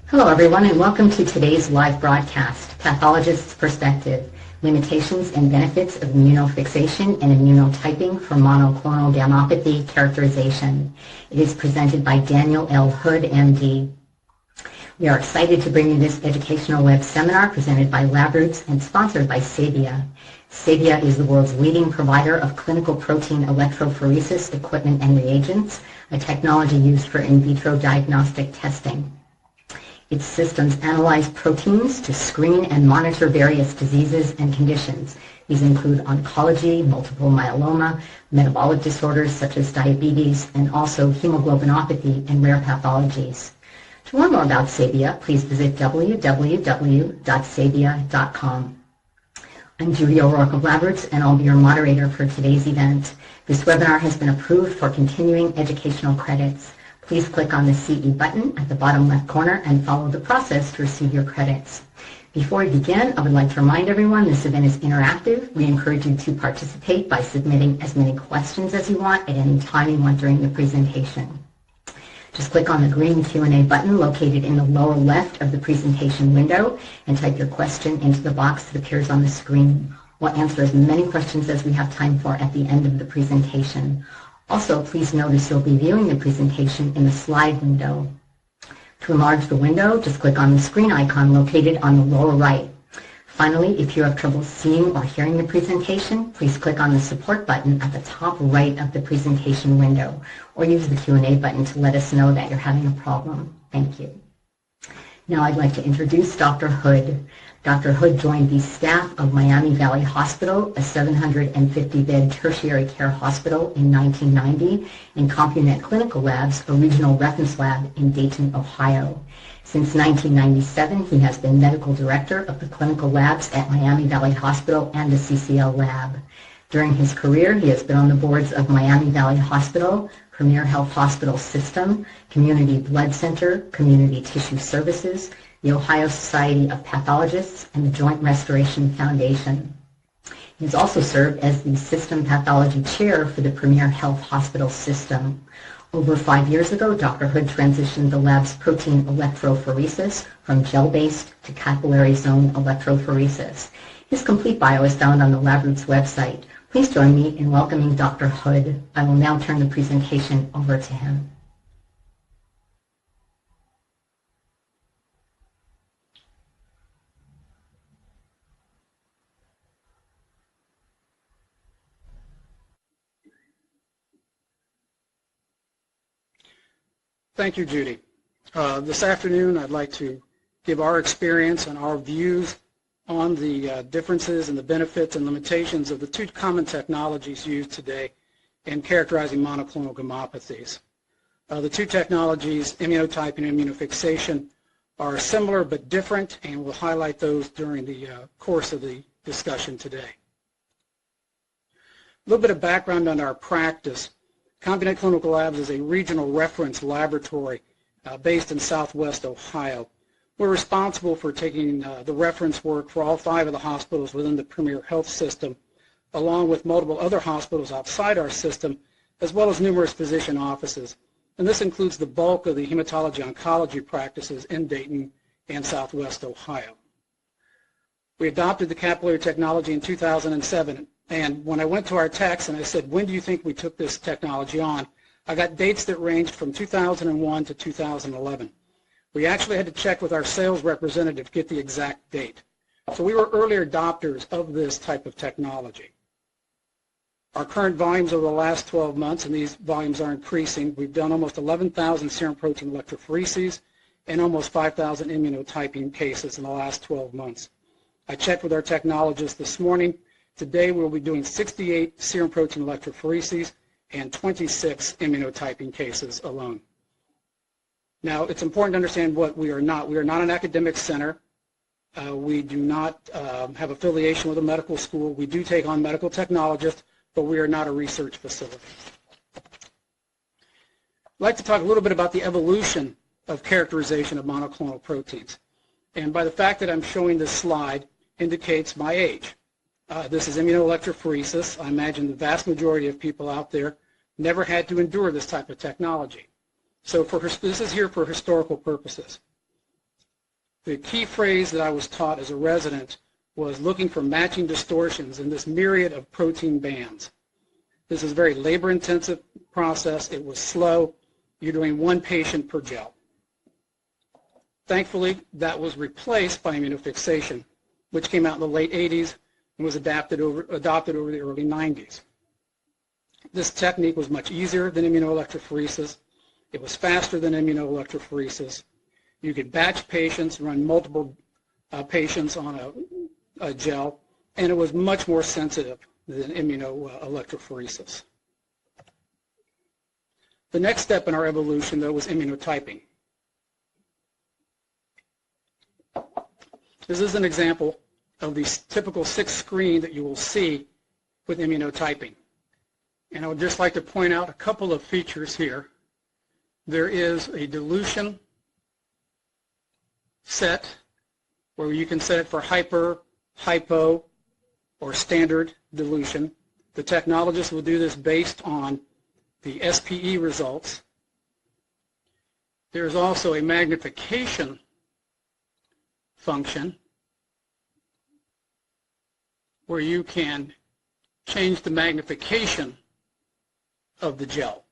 Hello everyone and welcome to today's live broadcast, Pathologist's Perspective, Limitations and Benefits of Immunofixation and Immunotyping for Monoclonal Gammopathy Characterization. It is presented by Daniel L. Hood, MD. We are excited to bring you this educational web seminar presented by LabRoots and sponsored by Sabia. Sabia is the world's leading provider of clinical protein electrophoresis equipment and reagents, a technology used for in vitro diagnostic testing. Its systems analyze proteins to screen and monitor various diseases and conditions. These include oncology, multiple myeloma, metabolic disorders such as diabetes, and also hemoglobinopathy and rare pathologies. To learn more about Sabia, please visit www.sabia.com. I'm Judy O'Rourke of LabRoots, and I'll be your moderator for today's event. This webinar has been approved for continuing educational credits. Please click on the CE button at the bottom left corner and follow the process to receive your credits. Before we begin, I would like to remind everyone this event is interactive. We encourage you to participate by submitting as many questions as you want at any time you want during the presentation. Just click on the green Q&A button located in the lower left of the presentation window and type your question into the box that appears on the screen. We'll answer as many questions as we have time for at the end of the presentation. Also, please notice you'll be viewing the presentation in the slide window. To enlarge the window, just click on the screen icon located on the lower right. Finally, if you have trouble seeing or hearing the presentation, please click on the support button at the top right of the presentation window, or use the Q&A button to let us know that you're having a problem. Thank you. Now I'd like to introduce Dr. Hood. Dr. Hood joined the staff of Miami Valley Hospital, a 750-bed tertiary care hospital, in 1990, and CompuNet Clinical Labs, a regional reference lab in Dayton, Ohio. Since 1997, he has been medical director of the clinical labs at Miami Valley Hospital and the CCL lab. During his career, he has been on the boards of Miami Valley Hospital, Premier Health Hospital System, Community Blood Center, Community Tissue Services, the Ohio Society of Pathologists, and the Joint Restoration Foundation. He has also served as the System Pathology Chair for the Premier Health Hospital System. Over 5 years ago, Dr. Hood transitioned the lab's protein electrophoresis from gel-based to capillary zone electrophoresis. His complete bio is found on the LabRoots website. Please join me in welcoming Dr. Hood. I will now turn the presentation over to him. Thank you, Judy. This afternoon, I'd like to give our experience and our views on the differences and the benefits and limitations of the two common technologies used today in characterizing monoclonal gammopathies. The two technologies, immunotyping and immunofixation, are similar but different, and we'll highlight those during the course of the discussion today. A little bit of background on our practice. CompuNet Clinical Labs is a regional reference laboratory based in Southwest Ohio. We're responsible for taking the reference work for all 5 of the hospitals within the Premier Health System, along with multiple other hospitals outside our system, as well as numerous physician offices. And this includes the bulk of the hematology oncology practices in Dayton and Southwest Ohio. We adopted the capillary technology in 2007. And when I went to our techs and I said, when do you think we took this technology on, I got dates that ranged from 2001 to 2011. We actually had to check with our sales representative to get the exact date. So we were early adopters of this type of technology. Our current volumes over the last 12 months, and these volumes are increasing, we've done almost 11,000 serum protein electrophoreses and almost 5,000 immunotyping cases in the last 12 months. I checked with our technologist this morning. Today we'll be doing 68 serum protein electrophoreses and 26 immunotyping cases alone. Now, it's important to understand what we are not. We are not an academic center. We do not have affiliation with a medical school. We do take on medical technologists, but we are not a research facility. I'd like to talk a little bit about the evolution of characterization of monoclonal proteins. And by the fact that I'm showing this slide indicates my age. This is immunoelectrophoresis. I imagine the vast majority of people out there never had to endure this type of technology. So this is here for historical purposes. The key phrase that I was taught as a resident was looking for matching distortions in this myriad of protein bands. This is a very labor-intensive process. It was slow. You're doing one patient per gel. Thankfully, that was replaced by immunofixation, which came out in the late 80s and was adopted over the early 90s. This technique was much easier than immunoelectrophoresis. It was faster than immunoelectrophoresis. You could batch patients, run multiple patients on a gel, and it was much more sensitive than immunoelectrophoresis. The next step in our evolution, though, was immunotyping. This is an example of the typical 6 screen that you will see with immunotyping. And I would just like to point out a couple of features here. There is a dilution set where you can set it for hyper, hypo, or standard dilution. The technologist will do this based on the SPE results. There is also a magnification function where you can change the magnification of the gel.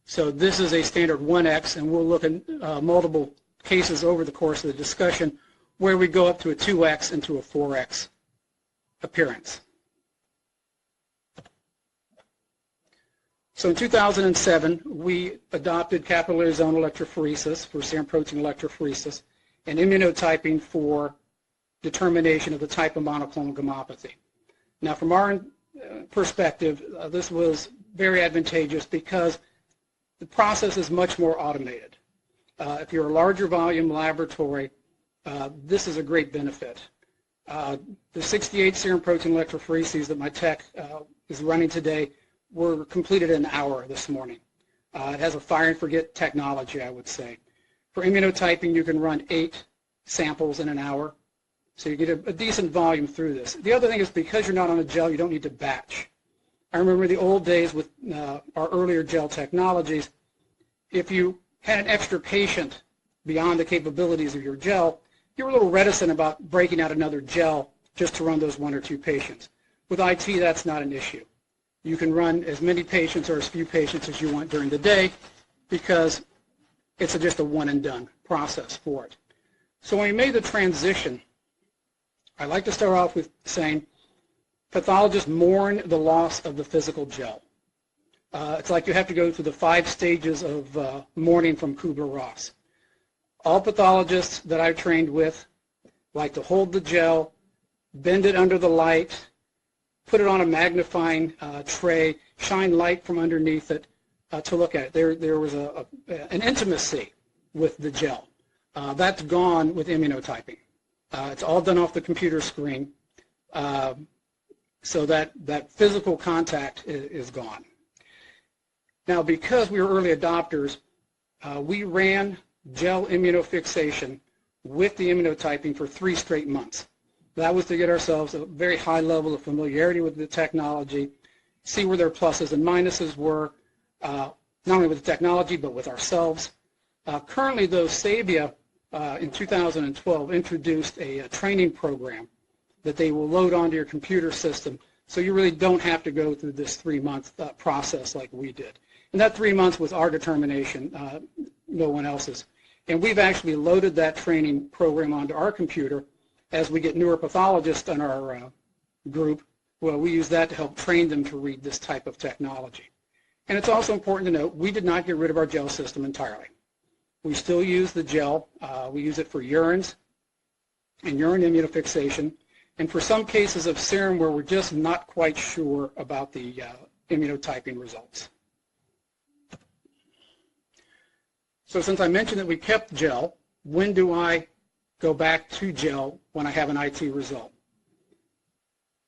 So this is a standard 1x, and we'll look at multiple cases over the course of the discussion where we go up to a 2x and to a 4x appearance. So in 2007, we adopted capillary zone electrophoresis for serum protein electrophoresis and immunotyping for determination of the type of monoclonal gammopathy. Now, from our perspective, this was very advantageous because the process is much more automated. If you're a larger volume laboratory, this is a great benefit. The 68 serum protein electrophoreses that my tech is running today were completed in an hour this morning. It has a fire and forget technology, I would say. For immunotyping, you can run 8 samples in an hour, so you get a decent volume through this. The other thing is because you're not on a gel, you don't need to batch. I remember the old days with our earlier gel technologies. If you had an extra patient beyond the capabilities of your gel, you were a little reticent about breaking out another gel just to run those 1 or 2 patients. With IT, that's not an issue. You can run as many patients or as few patients as you want during the day because it's just a one-and-done process for it. So when we made the transition, I like to start off with saying pathologists mourn the loss of the physical gel. It's like you have to go through the 5 stages of mourning from Kubler-Ross. All pathologists that I've trained with like to hold the gel, bend it under the light, put it on a magnifying tray, shine light from underneath it to look at it. There was an intimacy with the gel. That's gone with immunotyping. It's all done off the computer screen, so that physical contact is gone. Now, because we were early adopters, we ran gel immunofixation with the immunotyping for 3 straight months. That was to get ourselves a very high level of familiarity with the technology, see where their pluses and minuses were, not only with the technology but with ourselves. Currently, though, Sabia in 2012 introduced a training program that they will load onto your computer system, so you really don't have to go through this 3-month process like we did. And that 3 months was our determination, no one else's. And we've actually loaded that training program onto our computer. As we get newer pathologists in our group, well, we use that to help train them to read this type of technology. And it's also important to note we did not get rid of our gel system entirely. We still use the gel. We use it for urines and urine immunofixation, and for some cases of serum where we're just not quite sure about the immunotyping results. So since I mentioned that we kept gel, when do I go back to gel when I have an IT result?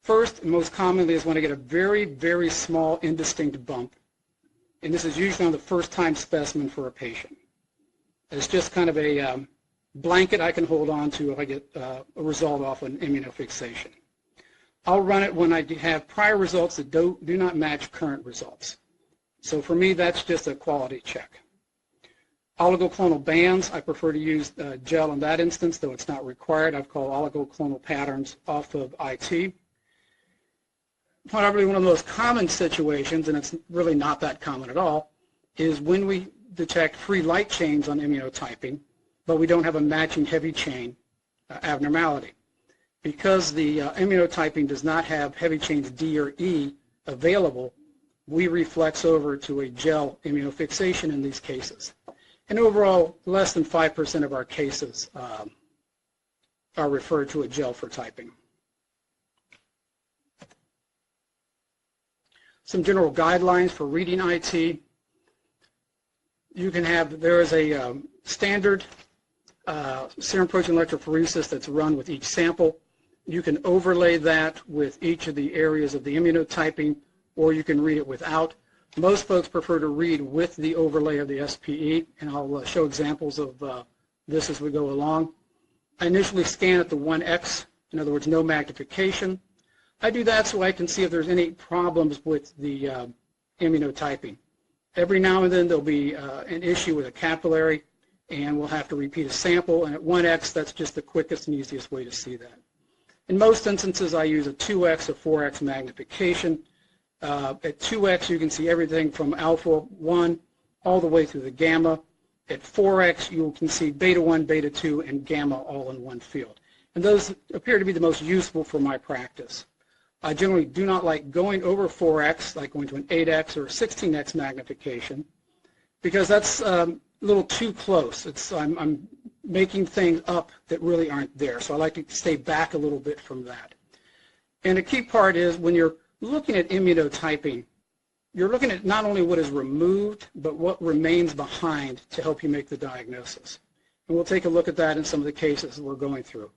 First, and most commonly, is when I get a very, very small indistinct bump, and this is usually on the first-time specimen for a patient. It's just kind of a blanket I can hold on to if I get a result off an immunofixation. I'll run it when I have prior results that do not match current results. So for me, that's just a quality check. Oligoclonal bands, I prefer to use gel in that instance, though it's not required. I've called oligoclonal patterns off of IT. Probably one of the most common situations, and it's really not that common at all, is when we detect free light chains on immunotyping, but we don't have a matching heavy chain abnormality. Because the immunotyping does not have heavy chains D or E available, we reflex over to a gel immunofixation in these cases. And overall, less than 5% of our cases are referred to a gel for typing. Some general guidelines for reading IT. You can have, there is a standard serum protein electrophoresis that's run with each sample. You can overlay that with each of the areas of the immunotyping, or you can read it without. Most folks prefer to read with the overlay of the SPE, and I'll show examples of this as we go along. I initially scan at the 1x, in other words, no magnification. I do that so I can see if there's any problems with the immunotyping. Every now and then there'll be an issue with a capillary, and we'll have to repeat a sample, and at 1x, that's just the quickest and easiest way to see that. In most instances, I use a 2x or 4x magnification. At 2x, you can see everything from alpha 1 all the way through the gamma. At 4x, you can see beta 1, beta 2, and gamma all in one field. And those appear to be the most useful for my practice. I generally do not like going over 4x, like going to an 8x or a 16x magnification, because that's a little too close. I'm making things up that really aren't there. So I like to stay back a little bit from that. And a key part is when you're looking at immunotyping, you're looking at not only what is removed, but what remains behind to help you make the diagnosis. And we'll take a look at that in some of the cases that we're going through.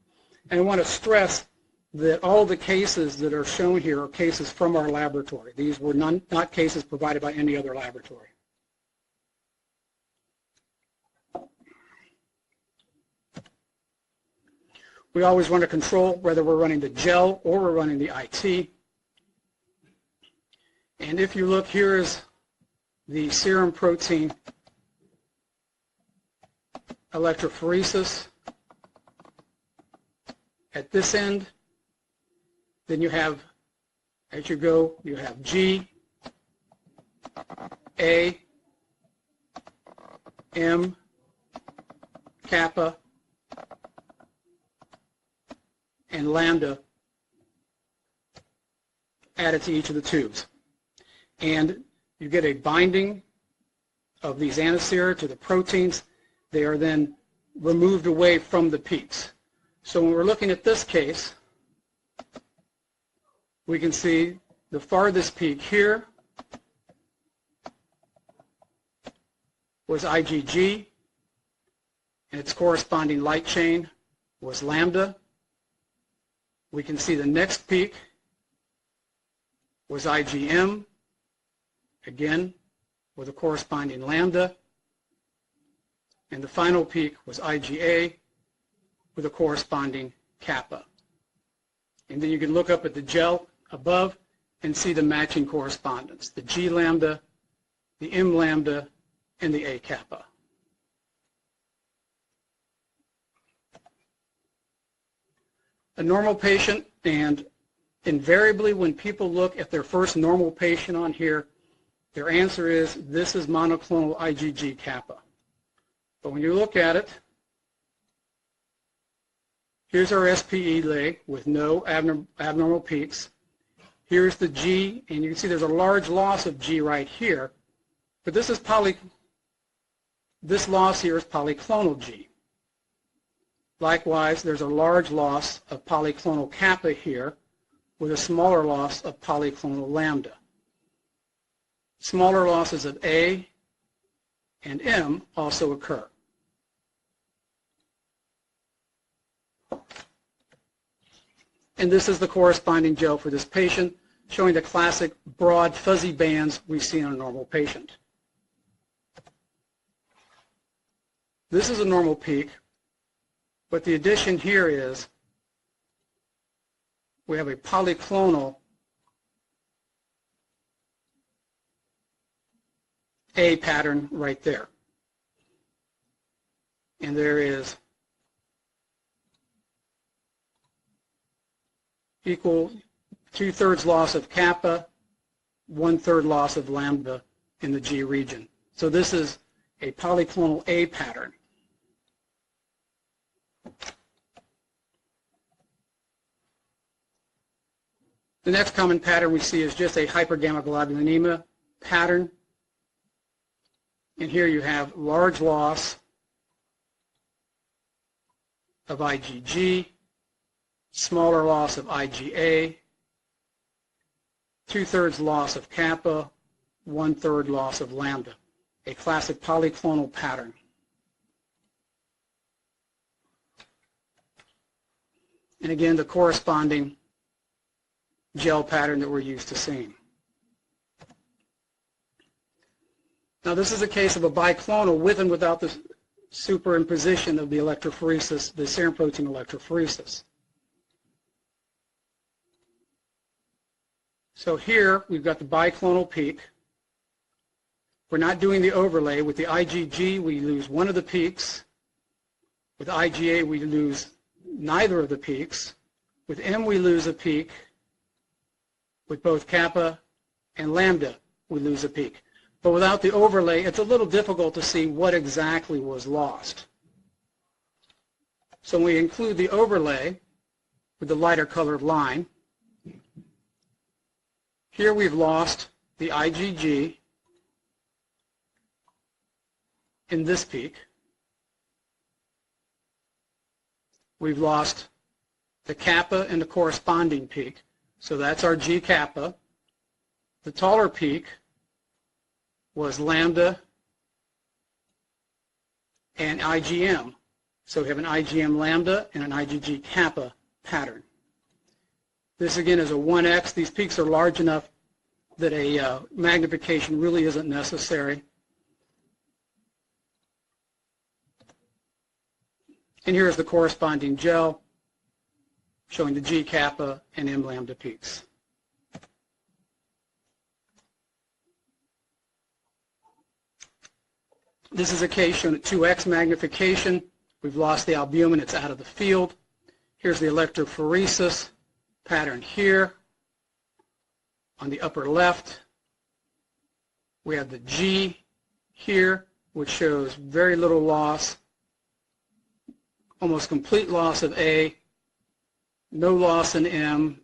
And I want to stress that all the cases that are shown here are cases from our laboratory. These were not cases provided by any other laboratory. We always want to control whether we're running the gel or we're running the IT. And if you look, here is the serum protein electrophoresis at this end. Then you have, as you go, you have G, A, M, kappa, and lambda added to each of the tubes. And you get a binding of these anisera to the proteins. They are then removed away from the peaks. So when we're looking at this case, we can see the farthest peak here was IgG, and its corresponding light chain was lambda. We can see the next peak was IgM, again with a corresponding lambda, and the final peak was IgA with a corresponding kappa. And then you can look up at the gel above and see the matching correspondence, the G lambda, the M lambda, and the A kappa. A normal patient, and invariably when people look at their first normal patient on here, their answer is this is monoclonal IgG kappa. But when you look at it, here's our SPE lay with no abnormal peaks. Here's the G, and you can see there's a large loss of G right here. But this loss here is polyclonal G. Likewise, there's a large loss of polyclonal kappa here with a smaller loss of polyclonal lambda. Smaller losses of A and M also occur. And this is the corresponding gel for this patient, showing the classic broad fuzzy bands we see in a normal patient. This is a normal peak, but the addition here is we have a polyclonal A pattern right there. and there is equal 2/3 loss of kappa, 1/3 loss of lambda in the G region. So this is a polyclonal A pattern. The next common pattern we see is just a hypergammaglobulinemia pattern. And here you have large loss of IgG, smaller loss of IgA, 2/3 loss of kappa, 1/3 loss of lambda, a classic polyclonal pattern. And again, the corresponding gel pattern that we're used to seeing. Now this is a case of a biclonal with and without the superimposition of the electrophoresis, the serum protein electrophoresis. So here we've got the biclonal peak. We're not doing the overlay. With the IgG we lose one of the peaks. With IgA we lose neither of the peaks. With M we lose a peak. With both kappa and lambda we lose a peak. But without the overlay, it's a little difficult to see what exactly was lost. So when we include the overlay with the lighter colored line, here we've lost the IgG in this peak. We've lost the kappa in the corresponding peak. So that's our G kappa. The taller peak was lambda and IgM. So we have an IgM lambda and an IgG kappa pattern. This again is a 1x. These peaks are large enough that a magnification really isn't necessary. And here's the corresponding gel showing the G kappa and M lambda peaks. This is a case shown at 2x magnification. We've lost the albumin, it's out of the field. Here's the electrophoresis pattern here. On the upper left, we have the G here, which shows very little loss, almost complete loss of A, no loss in M,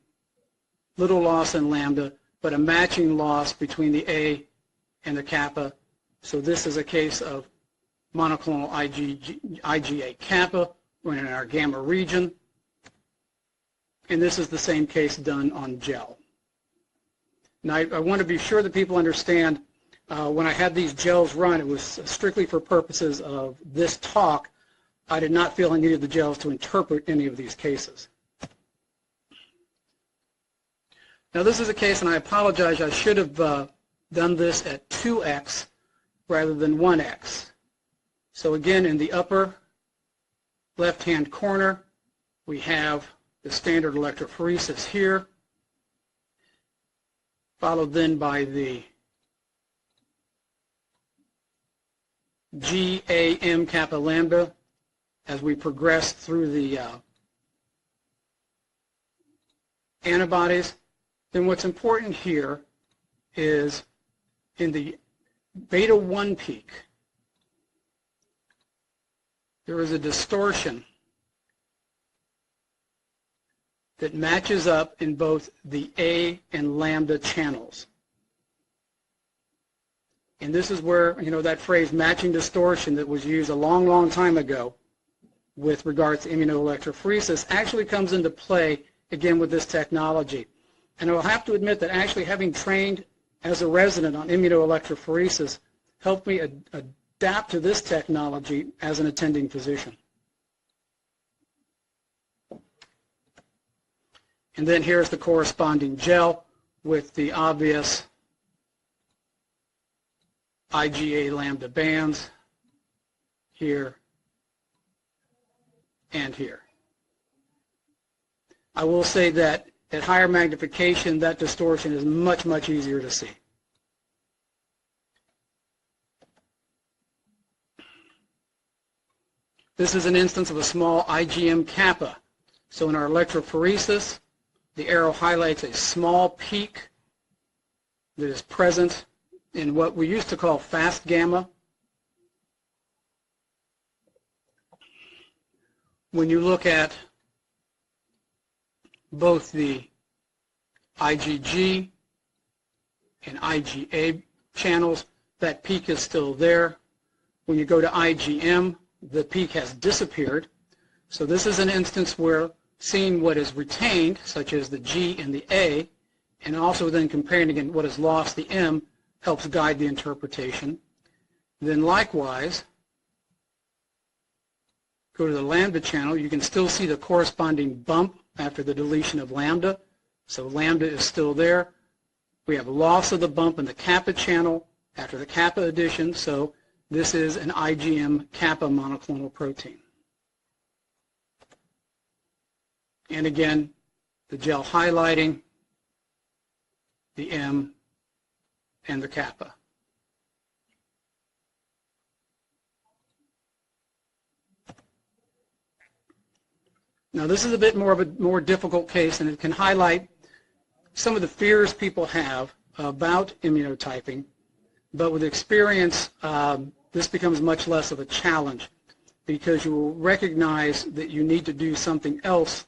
little loss in lambda, but a matching loss between the A and the kappa. So this is a case of monoclonal IgA kappa running in our gamma region. And this is the same case done on gel. Now I want to be sure that people understand when I had these gels run, it was strictly for purposes of this talk. I did not feel I needed the gels to interpret any of these cases. Now this is a case, and I apologize, I should have done this at 2x rather than 1x. So again, in the upper left-hand corner, we have the standard electrophoresis here, followed then by the GAM kappa lambda as we progress through the antibodies. Then what's important here is in the beta 1 peak, there is a distortion that matches up in both the A and lambda channels. And this is where, that phrase matching distortion that was used a long, long time ago with regards to immunoelectrophoresis actually comes into play again with this technology. And I'll have to admit that actually having trained as a resident on immunoelectrophoresis helped me adapt to this technology as an attending physician. And then here's the corresponding gel with the obvious IgA lambda bands here and here. I will say that at higher magnification, that distortion is much, much easier to see. This is an instance of a small IgM kappa. So in our electrophoresis, the arrow highlights a small peak that is present in what we used to call fast gamma. When you look at both the IgG and IgA channels, that peak is still there. When you go to IgM, the peak has disappeared. So this is an instance where seeing what is retained, such as the G and the A, and also then comparing again what is lost, the M, helps guide the interpretation. Then likewise, go to the lambda channel, you can still see the corresponding bump after the deletion of lambda. So lambda is still there. We have loss of the bump in the kappa channel after the kappa addition, so this is an IgM kappa monoclonal protein. And again, the gel highlighting the M and the kappa. Now this is a bit more of a more difficult case, and it can highlight some of the fears people have about immunotyping, but with experience this becomes much less of a challenge because you will recognize that you need to do something else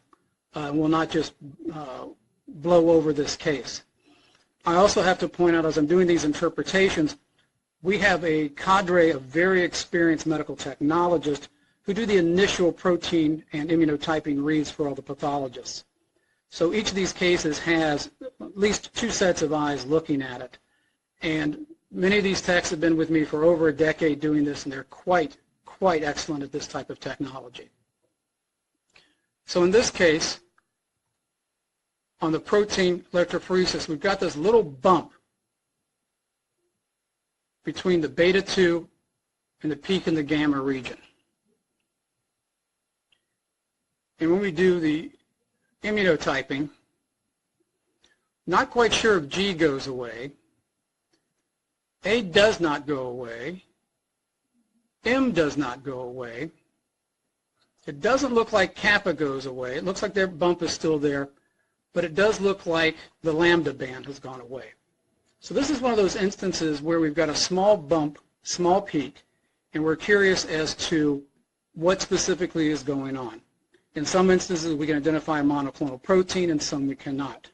and will not just blow over this case. I also have to point out, as I'm doing these interpretations, we have a cadre of very experienced medical technologists who do the initial protein and immunotyping reads for all the pathologists. So each of these cases has at least 2 sets of eyes looking at it. And many of these techs have been with me for over a decade doing this, and they're quite excellent at this type of technology. So in this case, on the protein electrophoresis, we've got this little bump between the beta 2 and the peak in the gamma region. And when we do the immunotyping, not quite sure if G goes away. A does not go away. M does not go away. It doesn't look like kappa goes away. It looks like their bump is still there, but it does look like the lambda band has gone away. So this is one of those instances where we've got a small bump, small peak, and we're curious as to what specifically is going on. In some instances, we can identify a monoclonal protein, and some we cannot.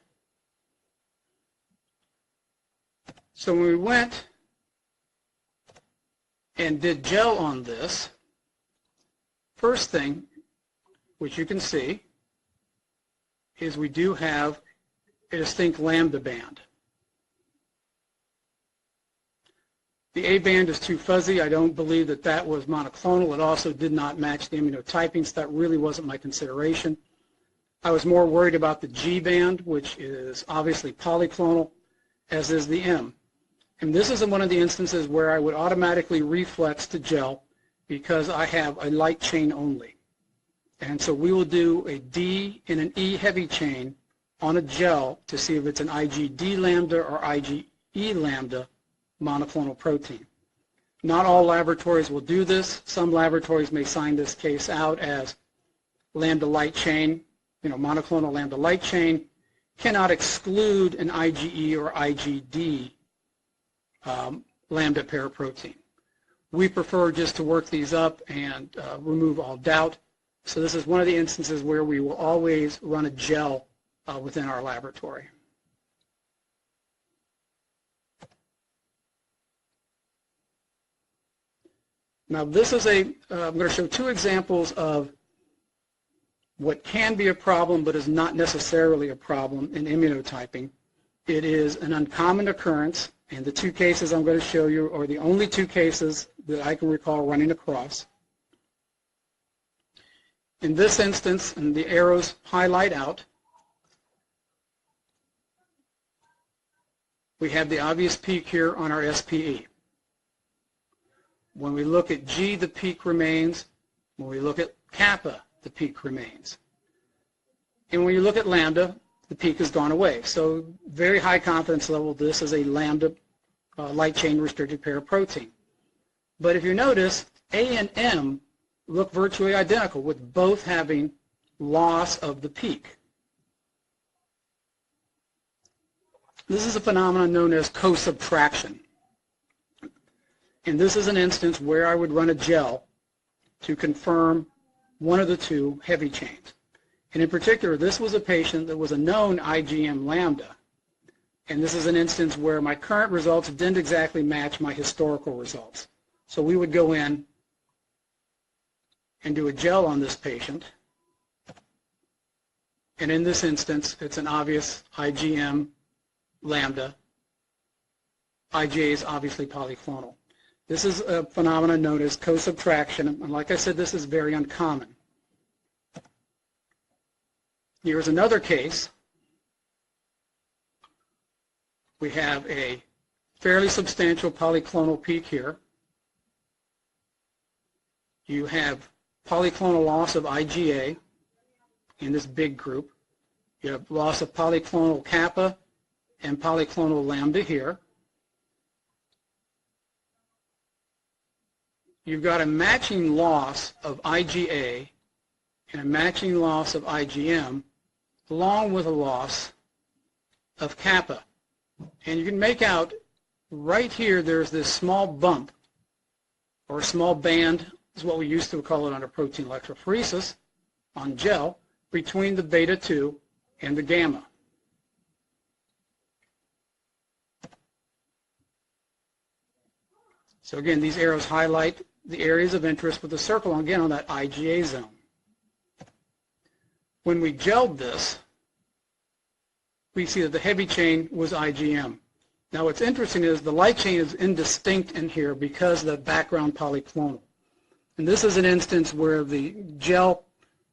So when we went and did gel on this, first thing, which you can see, is we do have a distinct lambda band. The A band is too fuzzy. I don't believe that that was monoclonal. It also did not match the immunotyping, so that really wasn't my consideration. I was more worried about the G band, which is obviously polyclonal, as is the M. And this is one of the instances where I would automatically reflex to gel because I have a light chain only. And so we will do a D and an E heavy chain on a gel to see if it's an IgD lambda or IgE lambda monoclonal protein. Not all laboratories will do this. Some laboratories may sign this case out as lambda light chain, monoclonal lambda light chain, cannot exclude an IgE or IgD lambda paraprotein. We prefer just to work these up and remove all doubt. So this is one of the instances where we will always run a gel within our laboratory. Now this is I'm going to show 2 examples of what can be a problem but is not necessarily a problem in immunotyping. It is an uncommon occurrence, and the 2 cases I'm going to show you are the only 2 cases that I can recall running across. In this instance, and the arrows highlight out, we have the obvious peak here on our SPE. When we look at G, the peak remains. When we look at kappa, the peak remains. And when you look at lambda, the peak has gone away. So very high confidence level, this is a lambda light chain restricted paraprotein. But if you notice, A and M look virtually identical, with both having loss of the peak. This is a phenomenon known as Cosubtraction. And this is an instance where I would run a gel to confirm one of the two heavy chains. And in particular, this was a patient that was a known IgM lambda. And this is an instance where my current results didn't exactly match my historical results. So we would go in and do a gel on this patient. And in this instance, it's an obvious IgM lambda. IgA is obviously polyclonal. This is a phenomenon known as cosubtraction, and like I said, this is very uncommon. Here's another case. We have a fairly substantial polyclonal peak here. You have polyclonal loss of IgA in this big group. You have loss of polyclonal kappa and polyclonal lambda here. You've got a matching loss of IgA and a matching loss of IgM, along with a loss of kappa. And you can make out right here there's this small bump, or a small band, is what we used to call it under protein electrophoresis, on gel, between the beta 2 and the gamma. So again, these arrows highlight the areas of interest with a circle, again, on that IgA zone. When we gelled this, we see that the heavy chain was IgM. Now what's interesting is the light chain is indistinct in here because of the background polyclonal. And this is an instance where the gel,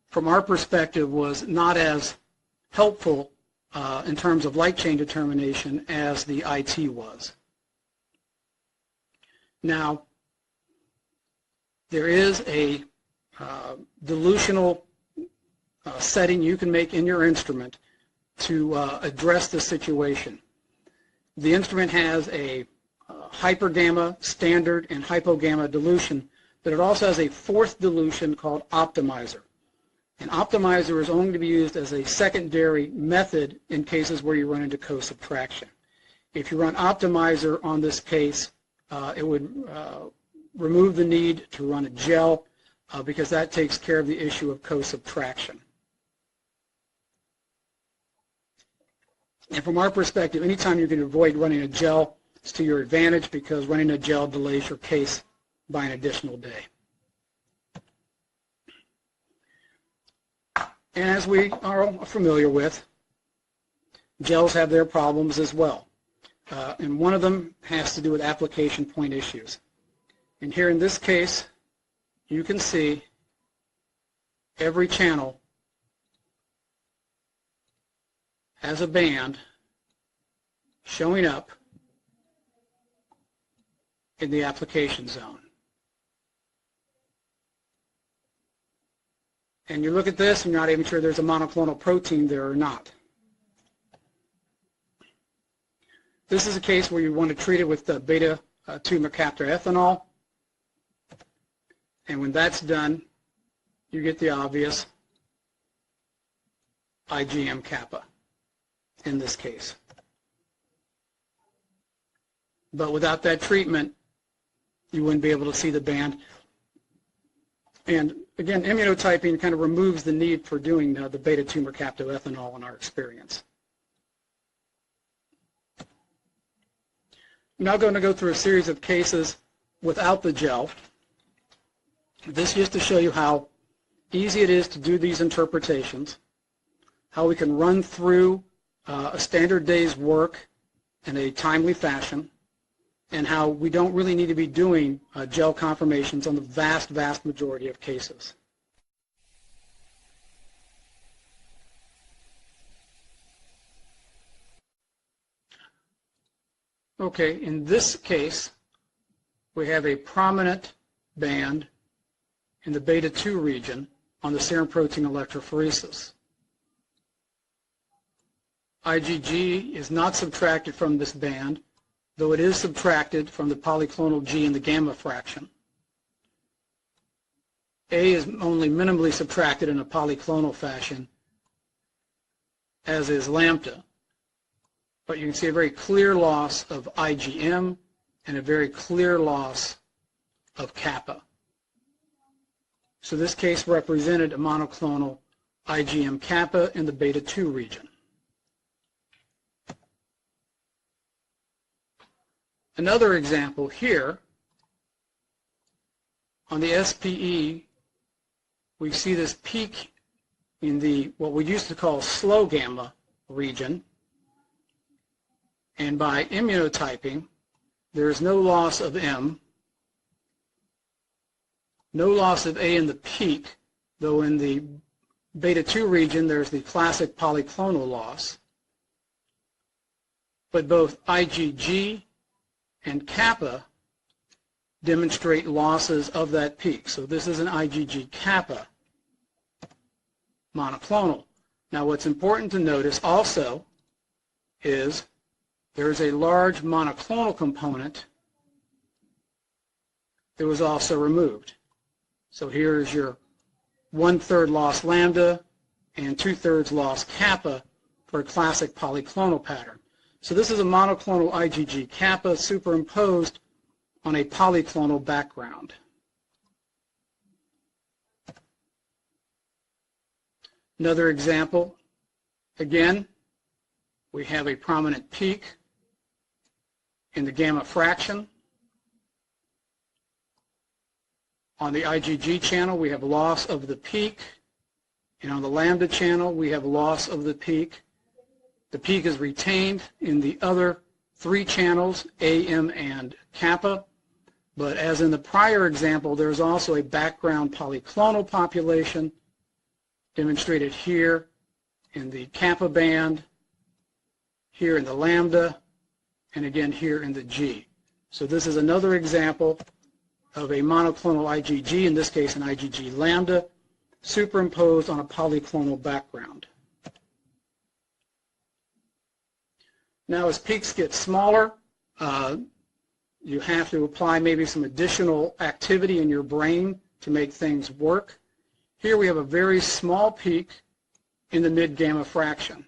from our perspective, was not as helpful in terms of light chain determination as the IT was. Now, there is a dilutional setting you can make in your instrument to address this situation. The instrument has a hypergamma standard and hypogamma dilution, but it also has a fourth dilution called optimizer. And optimizer is only to be used as a secondary method in cases where you run into cosubtraction. If you run optimizer on this case, it would remove the need to run a gel because that takes care of the issue of cosubtraction. And from our perspective, anytime you can avoid running a gel, it's to your advantage because running a gel delays your case by an additional day. And as we are familiar with, gels have their problems as well. And one of them has to do with application point issues. And here in this case, you can see every channel has a band showing up in the application zone. And you look at this and you're not even sure there's a monoclonal protein there or not. This is a case where you want to treat it with the beta 2 mercaptoethanol. And when that's done, you get the obvious IgM kappa in this case. But without that treatment, you wouldn't be able to see the band. And again, immunotyping kind of removes the need for doing the beta 2 mercaptoethanol in our experience. I'm now going to go through a series of cases without the gel. This just to show you how easy it is to do these interpretations, how we can run through a standard day's work in a timely fashion, and how we don't really need to be doing gel confirmations on the vast, vast majority of cases. Okay, in this case, we have a prominent band in the beta 2 region on the serum protein electrophoresis. IgG is not subtracted from this band, though it is subtracted from the polyclonal G in the gamma fraction. A is only minimally subtracted in a polyclonal fashion, as is lambda. But you can see a very clear loss of IgM and a very clear loss of kappa. So this case represented a monoclonal IgM kappa in the beta 2 region. Another example here, on the SPE, we see this peak in the what we used to call slow gamma region, and by immunotyping, there is no loss of M, no loss of A in the peak, though in the beta 2 region there's the classic polyclonal loss, but both IgG and kappa demonstrate losses of that peak. So this is an IgG kappa monoclonal. Now what's important to notice also is there is a large monoclonal component that was also removed. So here is your 1/3 loss lambda and 2/3 loss kappa for a classic polyclonal pattern. So this is a monoclonal IgG kappa superimposed on a polyclonal background. Another example, again, we have a prominent peak in the gamma fraction. On the IgG channel, we have loss of the peak, and on the lambda channel, we have loss of the peak. The peak is retained in the other 3 channels, A, M, and kappa, but as in the prior example, there's also a background polyclonal population demonstrated here in the kappa band, here in the lambda, and again here in the G. So this is another example of a monoclonal IgG, in this case an IgG lambda, superimposed on a polyclonal background. Now as peaks get smaller, you have to apply maybe some additional activity in your brain to make things work. Here we have a very small peak in the mid-gamma fraction.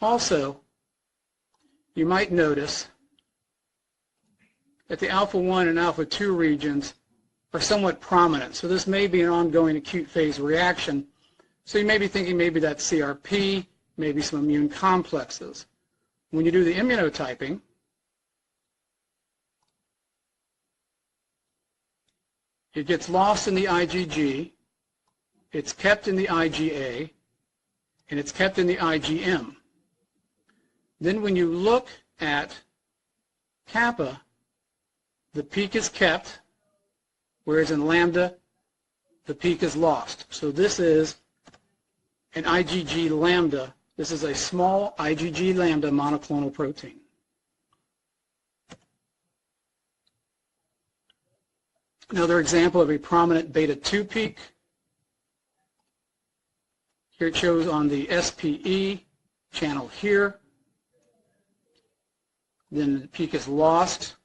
Also, you might notice that the alpha 1 and alpha 2 regions are somewhat prominent. So this may be an ongoing acute phase reaction. So you may be thinking maybe that's CRP, maybe some immune complexes. When you do the immunotyping, it gets lost in the IgG, it's kept in the IgA, and it's kept in the IgM. Then when you look at kappa, the peak is kept, whereas in lambda, the peak is lost. So this is an IgG lambda. This is a small IgG lambda monoclonal protein. Another example of a prominent beta 2 peak. Here it shows on the SPE channel here. Then the peak is lost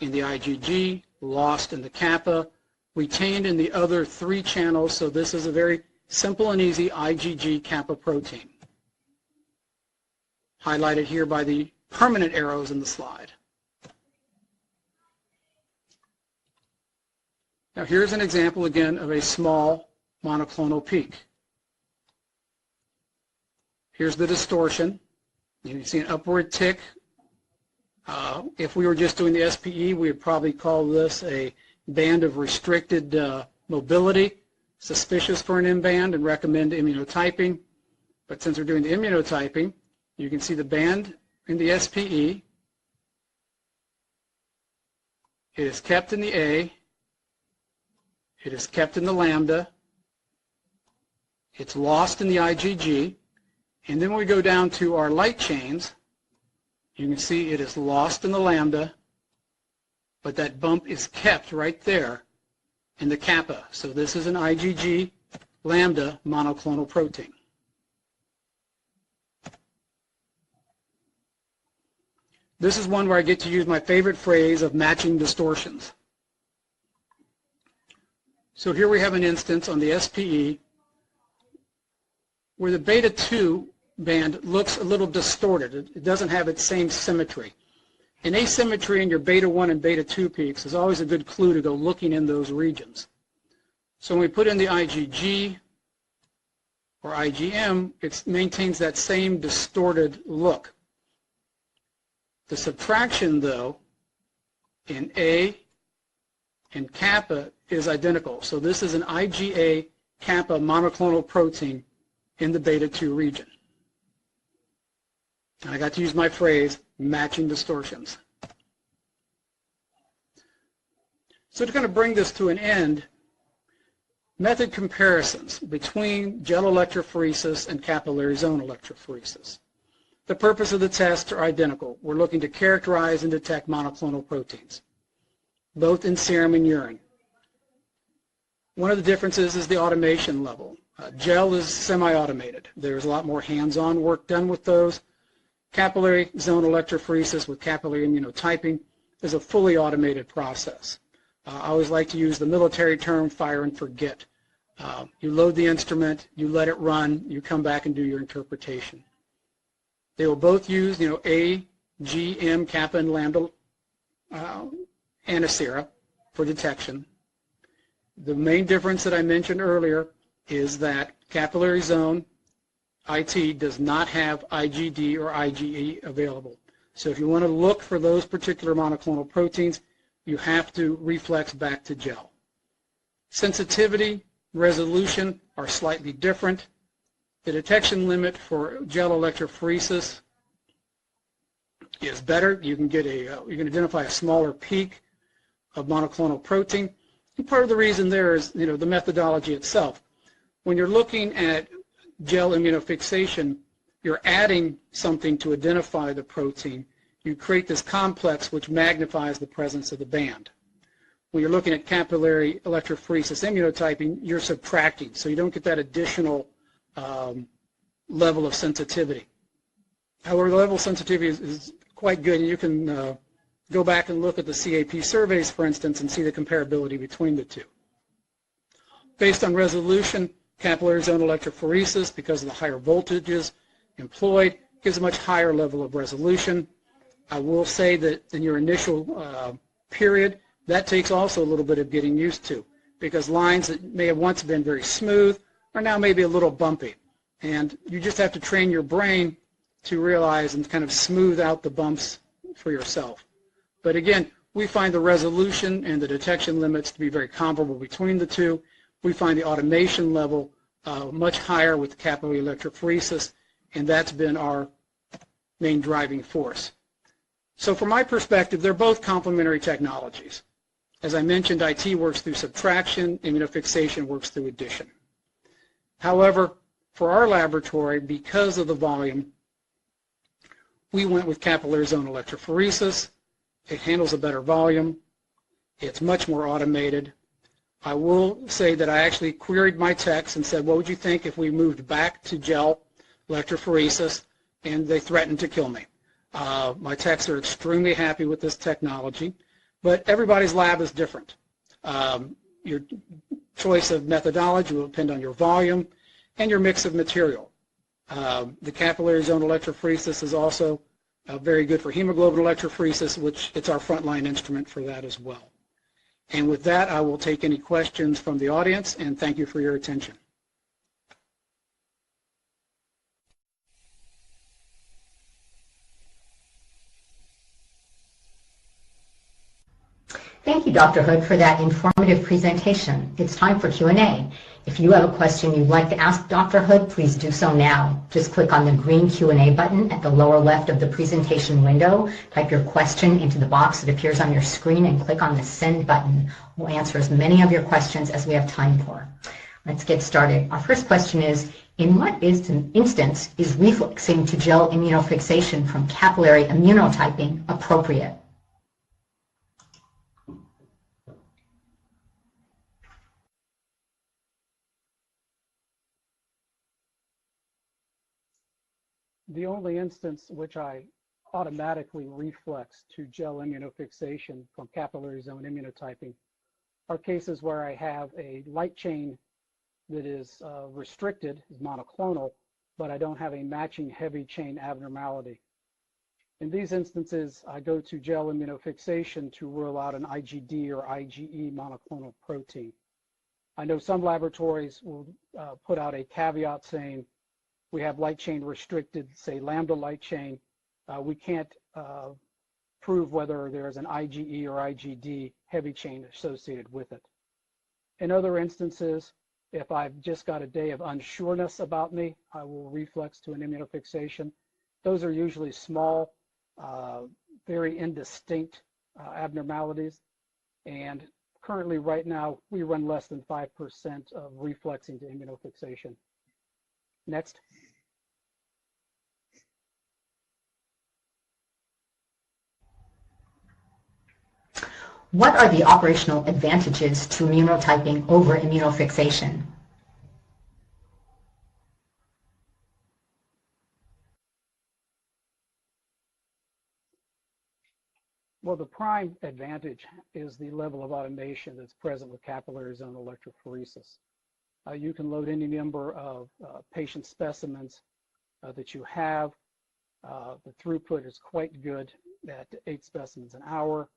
in the IgG, lost in the kappa, retained in the other 3 channels. So this is a very simple and easy IgG kappa protein, highlighted here by the permanent arrows in the slide. Now here's an example again of a small monoclonal peak. Here's the distortion. You can see an upward tick. If we were just doing the SPE, we would probably call this a band of restricted mobility, suspicious for an M-band, and recommend immunotyping. But since we're doing the immunotyping, you can see the band in the SPE. It is kept in the A. It is kept in the lambda. It's lost in the IgG. And then when we go down to our light chains, you can see it is lost in the lambda, but that bump is kept right there in the kappa. So this is an IgG lambda monoclonal protein. This is one where I get to use my favorite phrase of matching distortions. So here we have an instance on the SPE where the beta 2 band looks a little distorted. It doesn't have its same symmetry. An asymmetry in your beta 1 and beta 2 peaks is always a good clue to go looking in those regions. So when we put in the IgG or IgM, it maintains that same distorted look. The subtraction, though, in A and kappa is identical. So this is an IgA kappa monoclonal protein in the beta 2 region. And I got to use my phrase, matching distortions. So to kind of bring this to an end, method comparisons between gel electrophoresis and capillary zone electrophoresis. The purpose of the tests are identical. We're looking to characterize and detect monoclonal proteins, both in serum and urine. One of the differences is the automation level. Gel is semi-automated. There's a lot more hands-on work done with those. Capillary zone electrophoresis with capillary immunotyping is a fully automated process. I always like to use the military term fire and forget. You load the instrument, you let it run, you come back and do your interpretation. They will both use, A, G, M, kappa, and lambda antisera for detection. The main difference that I mentioned earlier is that capillary zone IT does not have IgD or IgE available. So if you want to look for those particular monoclonal proteins, you have to reflex back to gel. Sensitivity, resolution are slightly different. The detection limit for gel electrophoresis is better. You can identify a smaller peak of monoclonal protein. And part of the reason there is, the methodology itself. When you're looking at gel immunofixation, you're adding something to identify the protein. You create this complex which magnifies the presence of the band. When you're looking at capillary electrophoresis immunotyping, you're subtracting, so you don't get that additional level of sensitivity. However, the level of sensitivity is quite good, and you can go back and look at the CAP surveys, for instance, and see the comparability between the two. Based on resolution, capillary zone electrophoresis, because of the higher voltages employed, gives a much higher level of resolution. I will say that in your initial period, that takes also a little bit of getting used to, because lines that may have once been very smooth are now maybe a little bumpy. And you just have to train your brain to realize and kind of smooth out the bumps for yourself. But again, we find the resolution and the detection limits to be very comparable between the two. We find the automation level much higher with capillary electrophoresis, and that's been our main driving force. So from my perspective, they're both complementary technologies. As I mentioned, IT works through subtraction, immunofixation works through addition. However, for our laboratory, because of the volume, we went with capillary zone electrophoresis. It handles a better volume. It's much more automated. I will say that I actually queried my techs and said, what would you think if we moved back to gel electrophoresis? And they threatened to kill me. My techs are extremely happy with this technology, but everybody's lab is different. Your choice of methodology will depend on your volume and your mix of material. The capillary zone electrophoresis is also very good for hemoglobin electrophoresis, which it's our frontline instrument for that as well. And with that, I will take any questions from the audience, and thank you for your attention. Thank you, Dr. Hood, for that informative presentation. It's time for Q&A. If you have a question you'd like to ask Dr. Hood, please do so now. Just click on the green Q&A button at the lower left of the presentation window, type your question into the box that appears on your screen, and click on the send button. We'll answer as many of your questions as we have time for. Let's get started. Our first question is, in what instance is reflexing to gel immunofixation from capillary immunotyping appropriate? The only instance which I automatically reflex to gel immunofixation from capillary zone immunotyping are cases where I have a light chain that is restricted, is monoclonal, but I don't have a matching heavy chain abnormality. In these instances, I go to gel immunofixation to rule out an IgD or IgE monoclonal protein. I know some laboratories will put out a caveat saying we have light chain restricted, say lambda light chain. We can't prove whether there is an IgE or IgD heavy chain associated with it. In other instances, if I've just got a day of unsureness about me, I will reflex to an immunofixation. Those are usually small, very indistinct abnormalities, and currently right now we run less than 5% of reflexing to immunofixation. Next. What are the operational advantages to immunotyping over immunofixation? Well, the prime advantage is the level of automation that's present with capillary zone electrophoresis. You can load any number of patient specimens that you have. The throughput is quite good at 8 specimens an hour.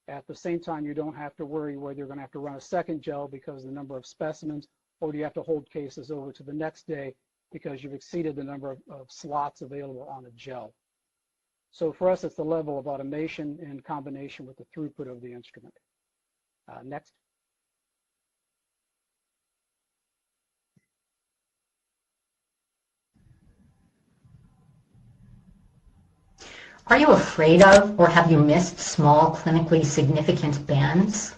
At the same time, you don't have to worry whether you're going to have to run a second gel because of the number of specimens, or do you have to hold cases over to the next day because you've exceeded the number of slots available on a gel. So for us, it's the level of automation in combination with the throughput of the instrument. Next. Are you afraid of or have you missed small clinically significant bands?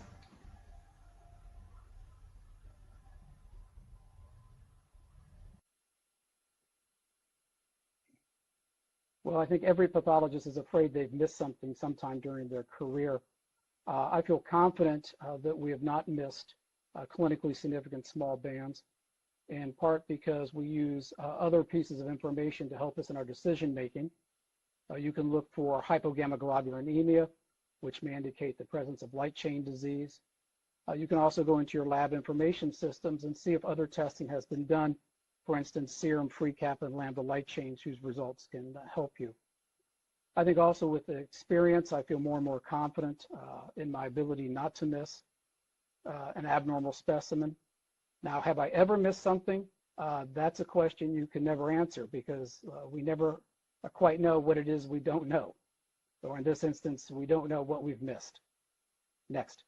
Well, I think every pathologist is afraid they've missed something sometime during their career. I feel confident that we have not missed clinically significant small bands, in part because we use other pieces of information to help us in our decision making. You can look for hypogammaglobulinemia, which may indicate the presence of light chain disease. You can also go into your lab information systems and see if other testing has been done, for instance, serum, free cap, and lambda light chains, whose results can help you. I think also with the experience, I feel more and more confident in my ability not to miss an abnormal specimen. Now, have I ever missed something? That's a question you can never answer because we never quite know what it is we don't know. Or in this instance, we don't know what we've missed. Next.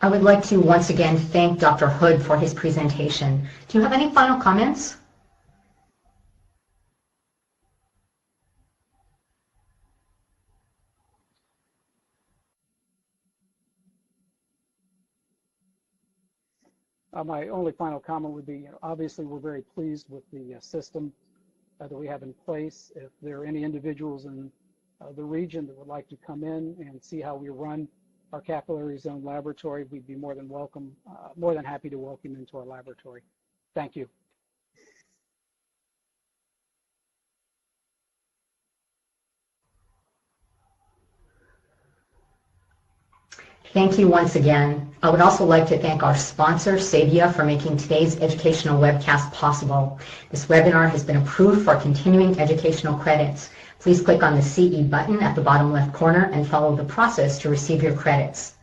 I would like to once again thank Dr. Hood for his presentation. Do you have any final comments? My only final comment would be, obviously we're very pleased with the system that we have in place. If there are any individuals in the region that would like to come in and see how we run our capillary zone laboratory, we'd be more than happy to welcome you into our laboratory. Thank you. Thank you once again. I would also like to thank our sponsor, Savia, for making today's educational webcast possible. This webinar has been approved for continuing educational credits. Please click on the CE button at the bottom left corner and follow the process to receive your credits.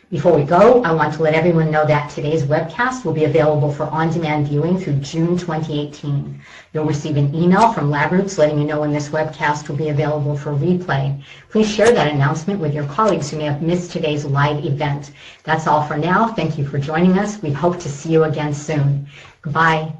Before we go, I want to let everyone know that today's webcast will be available for on-demand viewing through June 2018. You'll receive an email from LabRoots letting you know when this webcast will be available for replay. Please share that announcement with your colleagues who may have missed today's live event. That's all for now. Thank you for joining us. We hope to see you again soon. Goodbye.